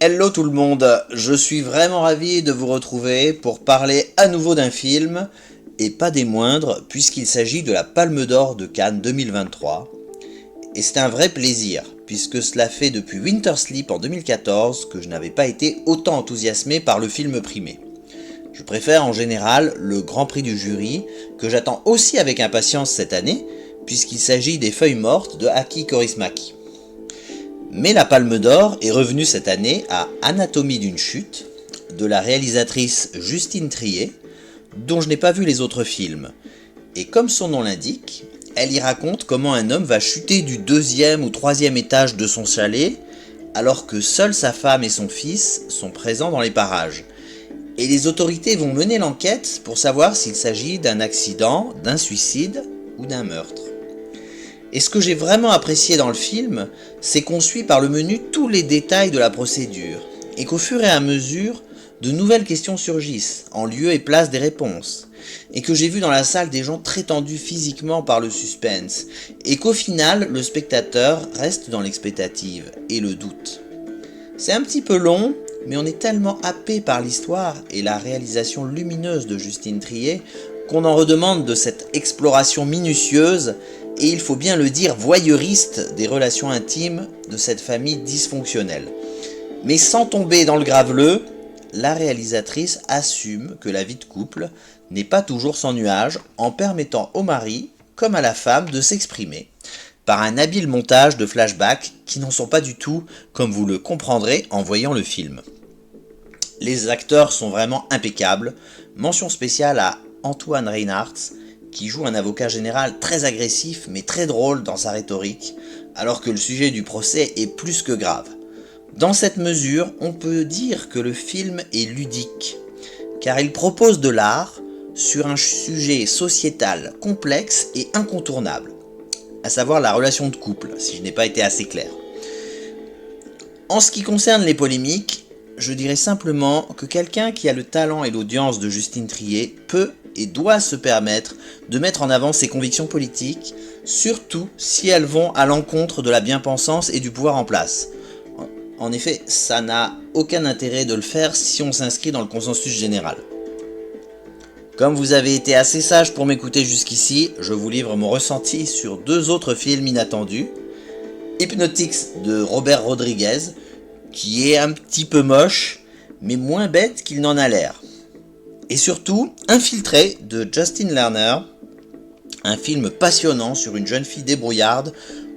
Hello tout le monde, je suis vraiment ravi de vous retrouver pour parler à nouveau d'un film, et pas des moindres, puisqu'il s'agit de la Palme d'Or de Cannes 2023. Et c'est un vrai plaisir, puisque cela fait depuis Winter Sleep en 2014 que je n'avais pas été autant enthousiasmé par le film primé. Je préfère en général le Grand Prix du jury, que j'attends aussi avec impatience cette année, puisqu'il s'agit des Feuilles mortes de Aki Kaurismäki. Mais la Palme d'Or est revenue cette année à Anatomie d'une chute, de la réalisatrice Justine Triet, dont je n'ai pas vu les autres films. Et comme son nom l'indique, elle y raconte comment un homme va chuter du 2e ou 3e étage de son chalet, alors que seule sa femme et son fils sont présents dans les parages. Et les autorités vont mener l'enquête pour savoir s'il s'agit d'un accident, d'un suicide ou d'un meurtre. Et ce que j'ai vraiment apprécié dans le film, c'est qu'on suit par le menu tous les détails de la procédure, et qu'au fur et à mesure, de nouvelles questions surgissent, en lieu et place des réponses, et que j'ai vu dans la salle des gens très tendus physiquement par le suspense, et qu'au final, le spectateur reste dans l'expectative et le doute. C'est un petit peu long, mais on est tellement happé par l'histoire et la réalisation lumineuse de Justine Triet qu'on en redemande de cette exploration minutieuse et il faut bien le dire voyeuriste des relations intimes de cette famille dysfonctionnelle. Mais sans tomber dans le graveleux, la réalisatrice assume que la vie de couple n'est pas toujours sans nuages en permettant au mari comme à la femme de s'exprimer par un habile montage de flashbacks qui n'en sont pas du tout comme vous le comprendrez en voyant le film. Les acteurs sont vraiment impeccables, mention spéciale à Antoine Reinhardt, qui joue un avocat général très agressif mais très drôle dans sa rhétorique, alors que le sujet du procès est plus que grave. Dans cette mesure, on peut dire que le film est ludique, car il propose de l'art sur un sujet sociétal complexe et incontournable, à savoir la relation de couple, si je n'ai pas été assez clair. En ce qui concerne les polémiques, je dirais simplement que quelqu'un qui a le talent et l'audience de Justine Triet peut et doit se permettre de mettre en avant ses convictions politiques, surtout si elles vont à l'encontre de la bien-pensance et du pouvoir en place. En effet, ça n'a aucun intérêt de le faire si on s'inscrit dans le consensus général. Comme vous avez été assez sage pour m'écouter jusqu'ici, je vous livre mon ressenti sur deux autres films inattendus. Hypnotics de Robert Rodriguez, qui est un petit peu moche, mais moins bête qu'il n'en a l'air. Et surtout, Infiltré de Justin Lerner, un film passionnant sur une jeune fille débrouillarde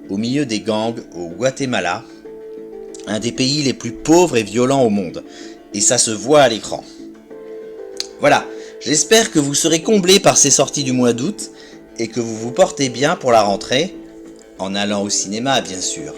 au milieu des gangs au Guatemala, un des pays les plus pauvres et violents au monde, et ça se voit à l'écran. Voilà, j'espère que vous serez comblés par ces sorties du mois d'août, et que vous vous portez bien pour la rentrée, en allant au cinéma bien sûr.